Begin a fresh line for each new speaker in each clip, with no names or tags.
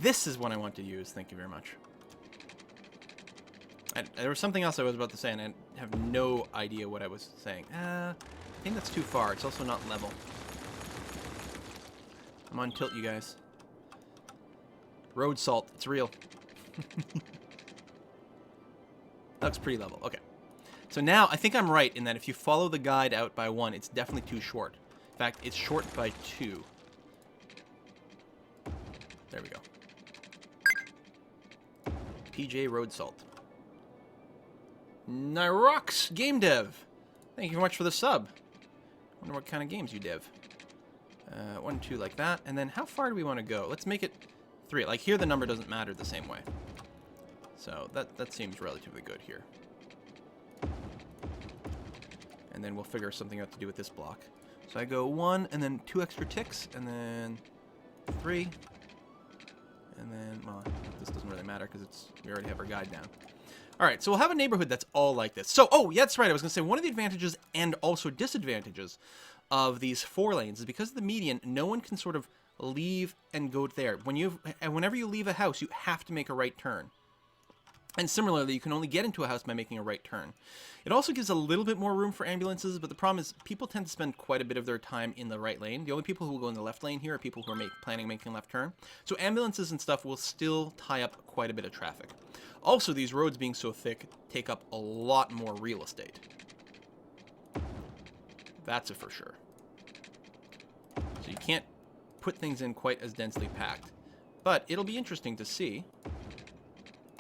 This is what I want to use. Thank you very much. There was something else I was about to say, and I have no idea what I was saying. I think that's too far. It's also not level. I'm on tilt, you guys. Road salt. It's real. Looks pretty level. Okay. So now, I think I'm right in that if you follow the guide out by 1, it's definitely too short. In fact, it's short by 2. There we go. PJ Road Salt. Nyrox Game Dev. Thank you very much for the sub. Wonder what kind of games you dev. 1, 2 like that. And then how far do we want to go? Let's make it 3. Like here the number doesn't matter the same way. So that seems relatively good here. And then we'll figure something out to do with this block. So I go 1 and then 2 extra ticks and then 3. And then, well, this doesn't really matter because we already have our guide down. All right, so we'll have a neighborhood that's all like this. So, oh, yeah, that's right. I was going to say one of the advantages and also disadvantages of these 4 lanes is because of the median, no one can sort of leave and go there. Whenever you leave a house, you have to make a right turn. And similarly, you can only get into a house by making a right turn. It also gives a little bit more room for ambulances, but the problem is people tend to spend quite a bit of their time in the right lane. The only people who will go in the left lane here are people who are planning on making a left turn. So ambulances and stuff will still tie up quite a bit of traffic. Also, these roads being so thick take up a lot more real estate. That's a for sure. So you can't put things in quite as densely packed. But it'll be interesting to see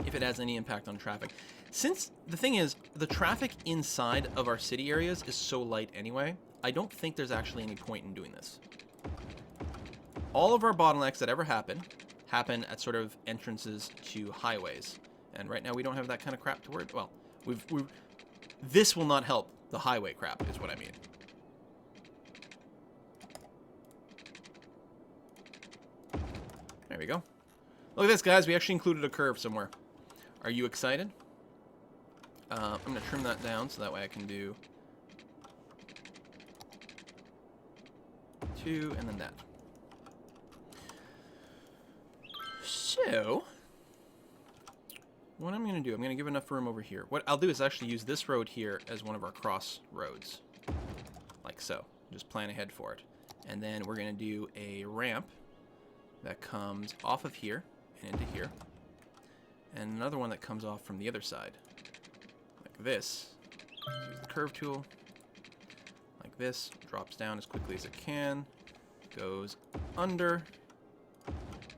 if it has any impact on traffic. Since the thing is, the traffic inside of our city areas is so light anyway, I don't think there's actually any point in doing this. All of our bottlenecks that ever happen at sort of entrances to highways. And right now we don't have that kind of crap to worry about. Well, this will not help the highway crap, is what I mean. There we go. Look at this, guys. We actually included a curve somewhere. Are you excited? I'm going to trim that down so that way I can do 2 and then that. So, what I'm going to do, I'm going to give enough room over here. What I'll do is actually use this road here as one of our cross roads. Like so. Just plan ahead for it. And then we're going to do a ramp that comes off of here and into here. And another one that comes off from the other side. Like this. Use the curve tool. Like this. Drops down as quickly as it can. Goes under.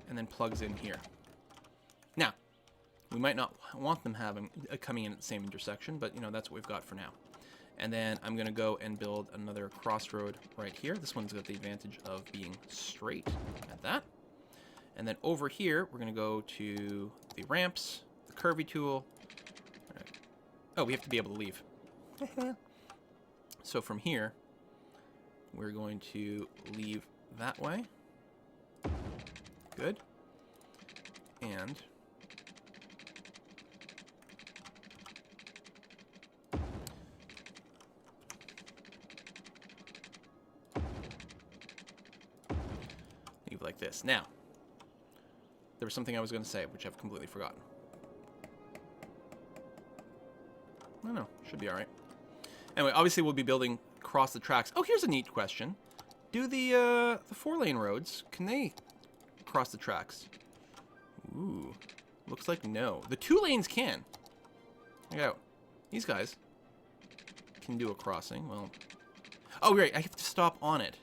And then plugs in here. Now, we might not want them coming in at the same intersection, but, you know, that's what we've got for now. And then I'm going to go and build another crossroad right here. This one's got the advantage of being straight at that. And then over here, we're going to go to the ramps, the curvy tool. Right. Oh, we have to be able to leave. So from here, we're going to leave that way. Good. And leave like this. Now, there was something I was going to say, which I've completely forgotten. I don't know. Should be all right. Anyway, obviously we'll be building across the tracks. Oh, here's a neat question. Do the 4-lane roads, can they cross the tracks? Ooh. Looks like no. The 2 lanes can. Check it out. These guys can do a crossing. Well. Oh, right. I have to stop on it.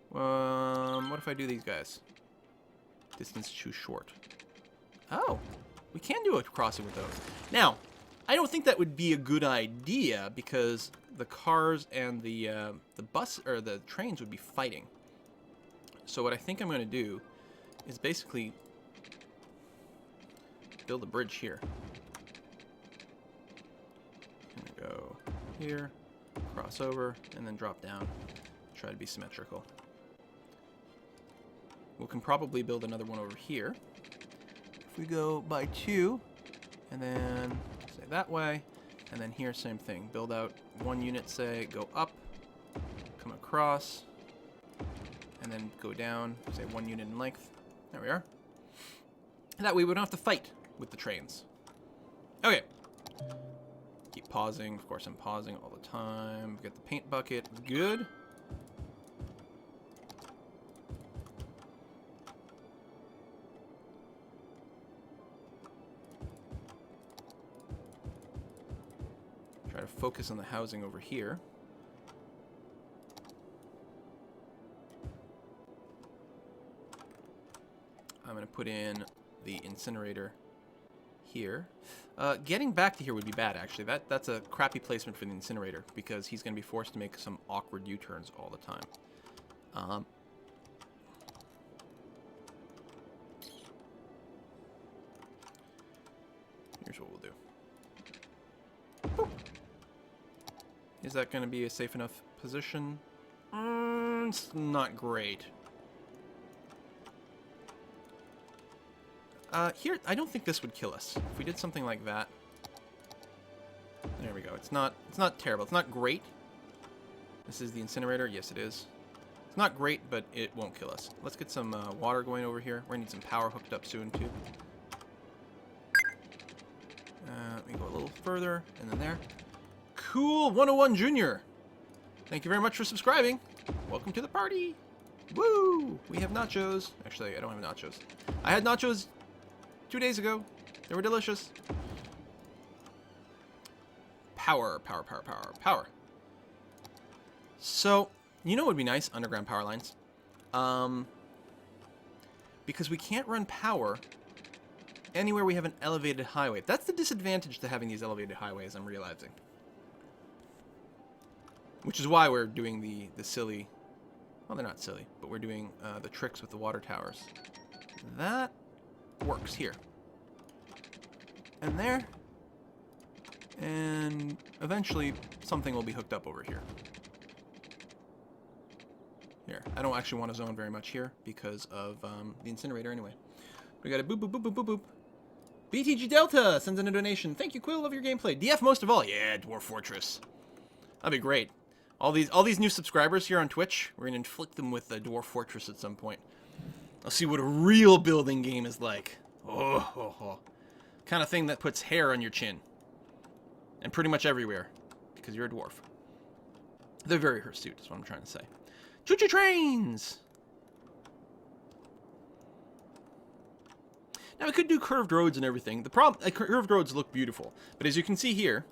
What if I do these guys? Distance too short. Oh, we can do a crossing with those. Now, I don't think that would be a good idea because the cars and the bus or the trains would be fighting. So what I think I'm going to do is basically build a bridge here. I'm going to go here, cross over, and then drop down. Try to be symmetrical. We can probably build another one over here. If we go by 2, and then say that way, and then here, same thing. Build out 1 unit, say, go up, come across, and then go down, say 1 unit in length. There we are. That way we don't have to fight with the trains. Okay. Keep pausing. Of course, I'm pausing all the time. Get the paint bucket. Good. Try to focus on the housing over here. I'm going to put in the incinerator here. Getting back to here would be bad, actually. That's a crappy placement for the incinerator, because he's going to be forced to make some awkward U-turns all the time. Here's what we'll do. Boop. Is that going to be a safe enough position? It's not great. Here, I don't think this would kill us. If we did something like that. There we go. It's not terrible. It's not great. This is the incinerator. Yes, it is. It's not great, but it won't kill us. Let's get some water going over here. We're going to need some power hooked up soon, too. Let me go a little further, and then there. Cool 101 Junior. Thank you very much for subscribing. Welcome to the party. Woo! We have nachos. Actually, I don't have nachos. I had nachos 2 days ago. They were delicious. Power, power, power, power, power. So, you know what would be nice? Underground power lines. Because we can't run power anywhere we have an elevated highway. That's the disadvantage to having these elevated highways, I'm realizing. Which is why we're doing the silly... Well, they're not silly, but we're doing the tricks with the water towers. That works here. And there. And eventually something will be hooked up over here. Here. I don't actually want to zone very much here because of the incinerator anyway. We got a boop, boop, boop, boop, boop, boop. BTG Delta sends in a donation. Thank you, Quill. Love your gameplay. DF most of all. Yeah, Dwarf Fortress. That'd be great. All these new subscribers here on Twitch, we're going to inflict them with the Dwarf Fortress at some point. I'll see what a real building game is like. Oh. Kind of thing that puts hair on your chin. And pretty much everywhere. Because you're a dwarf. They're very hirsute, is what I'm trying to say. Choo-choo trains! Now, we could do curved roads and everything. The problem, curved roads look beautiful. But as you can see here,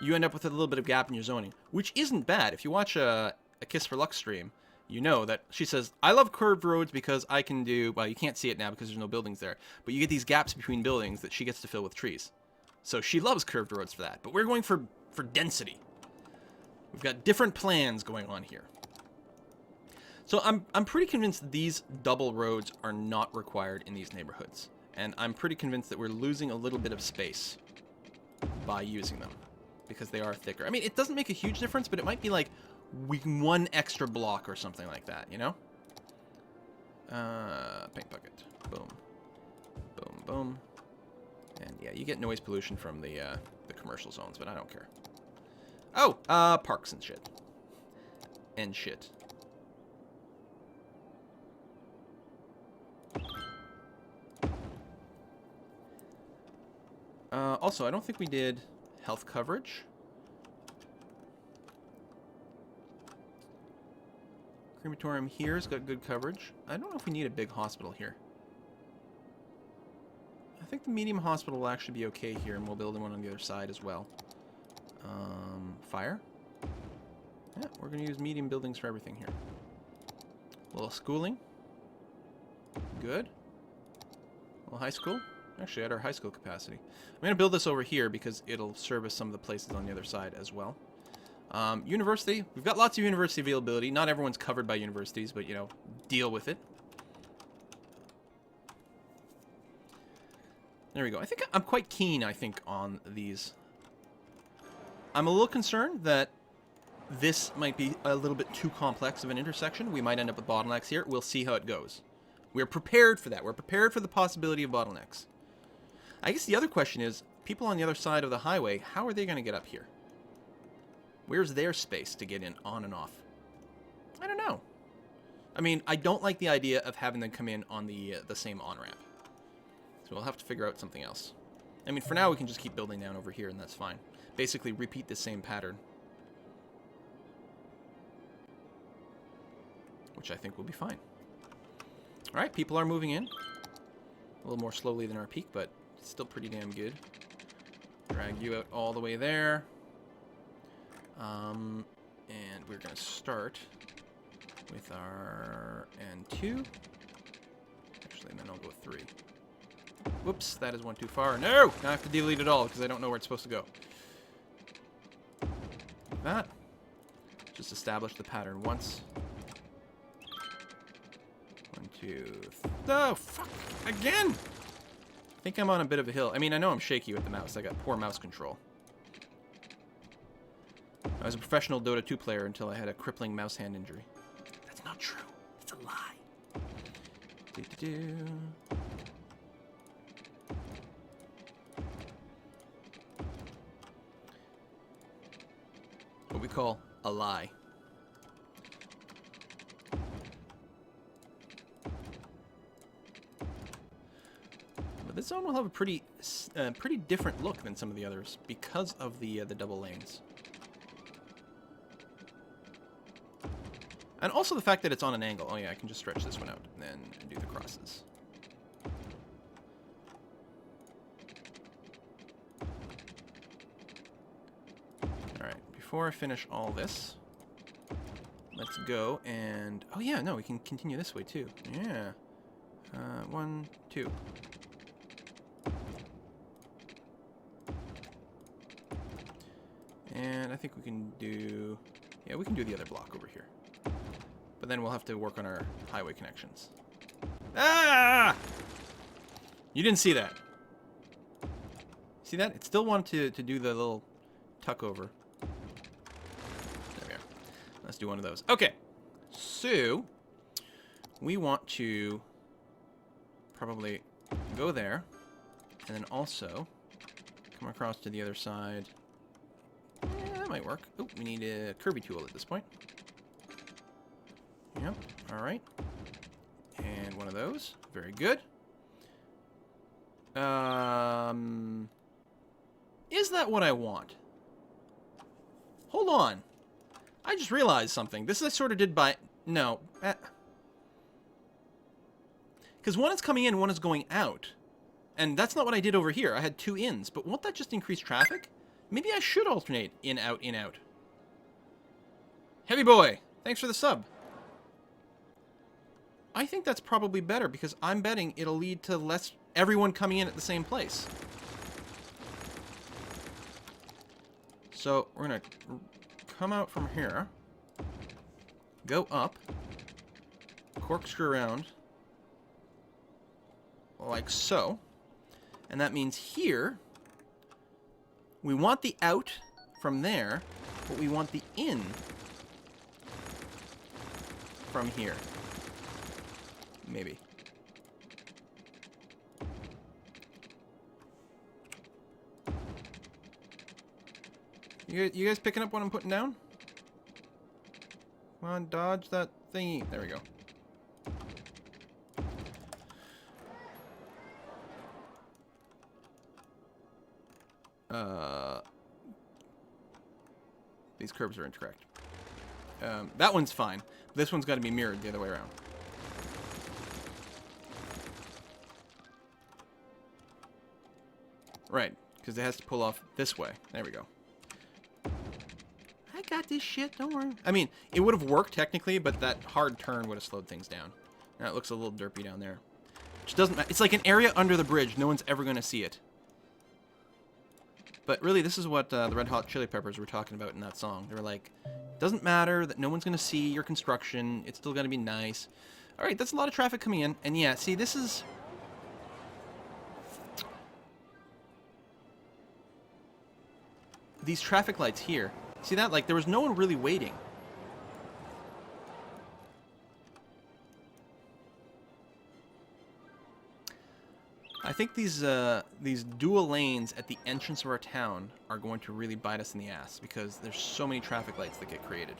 you end up with a little bit of gap in your zoning, which isn't bad. If you watch a Kiss for Luck stream, you know that she says, I love curved roads because I can do, well, you can't see it now because there's no buildings there, but you get these gaps between buildings that she gets to fill with trees. So she loves curved roads for that, but we're going for density. We've got different plans going on here. So I'm pretty convinced that these double roads are not required in these neighborhoods. And I'm pretty convinced that we're losing a little bit of space by using them. Because they are thicker. I mean, it doesn't make a huge difference, but it might be like one extra block or something like that, you know? Paint bucket. Boom. Boom, boom. And yeah, you get noise pollution from the commercial zones, but I don't care. Oh, parks and shit. And shit. Also, I don't think we did health coverage. Crematorium here's got good coverage. I don't know if we need a big hospital here. I think the medium hospital will actually be okay here, and we'll build one on the other side as well. Fire? Yeah, we're going to use medium buildings for everything here. A little schooling. Good. A little high school. Actually, at our high school capacity. I'm going to build this over here because it'll service some of the places on the other side as well. University. We've got lots of university availability. Not everyone's covered by universities, but, you know, deal with it. There we go. I think I'm quite keen, I think, on these. I'm a little concerned that this might be a little bit too complex of an intersection. We might end up with bottlenecks here. We'll see how it goes. We're prepared for that. We're prepared for the possibility of bottlenecks. I guess the other question is, people on the other side of the highway, how are they going to get up here? Where's their space to get in on and off? I don't know. I mean, I don't like the idea of having them come in on the same on-ramp. So we'll have to figure out something else. I mean, for now, we can just keep building down over here, and that's fine. Basically, repeat the same pattern. Which I think will be fine. Alright, people are moving in. A little more slowly than our peak, but still pretty damn good. Drag you out all the way there. And we're going to start with our N2. Actually, and then I'll go 3. Whoops, that is one too far. No! Now I have to delete it all because I don't know where it's supposed to go. Like that. Just establish the pattern once. 1, 2, oh, fuck! Again! I think I'm on a bit of a hill. I mean, I know I'm shaky with the mouse. I got poor mouse control. I was a professional Dota 2 player until I had a crippling mouse hand injury. That's not true. It's a lie. Do-do-do. What we call a lie. But this zone will have a pretty different look than some of the others because of the double lanes. And also the fact that it's on an angle. Oh yeah, I can just stretch this one out and then do the crosses. Alright, before I finish all this, let's go and... Oh yeah, no, we can continue this way too. Yeah. 1, 2. And I think we can do... Yeah, we can do the other block over here. But then we'll have to work on our highway connections. Ah! You didn't see that. See that? It still wanted to do the little tuck over. There we are. Let's do one of those. Okay. So, we want to probably go there. And then also come across to the other side. Yeah, that might work. Oh, we need a Kirby tool at this point. Yep, alright. And one of those. Very good. Is that what I want? Hold on. I just realized something. This I sort of did by... No. Because one is coming in, one is going out. And that's not what I did over here. I had 2 ins. But won't that just increase traffic? Maybe I should alternate in, out, in, out. Heavy boy, thanks for the sub. I think that's probably better because I'm betting it'll lead to less everyone coming in at the same place. So we're going to come out from here, go up, corkscrew around, like so. And that means here, we want the out from there, but we want the in from here. Maybe. You guys picking up what I'm putting down? Come on, dodge that thingy. There we go. These curves are incorrect. That one's fine. This one's got to be mirrored the other way around. Right, because it has to pull off this way. There we go. I got this shit, don't worry. I mean, it would have worked technically, but that hard turn would have slowed things down. Now it looks a little derpy down there. Which doesn't matter. It's like an area under the bridge. No one's ever going to see it. But really, this is what the Red Hot Chili Peppers were talking about in that song. They were like, doesn't matter that no one's going to see your construction. It's still going to be nice. All right, that's a lot of traffic coming in. And yeah, see, this is... These traffic lights here. See that? Like, there was no one really waiting. I think these dual lanes at the entrance of our town are going to really bite us in the ass because there's so many traffic lights that get created.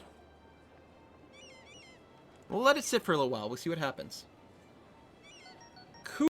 We'll let it sit for a little while. We'll see what happens.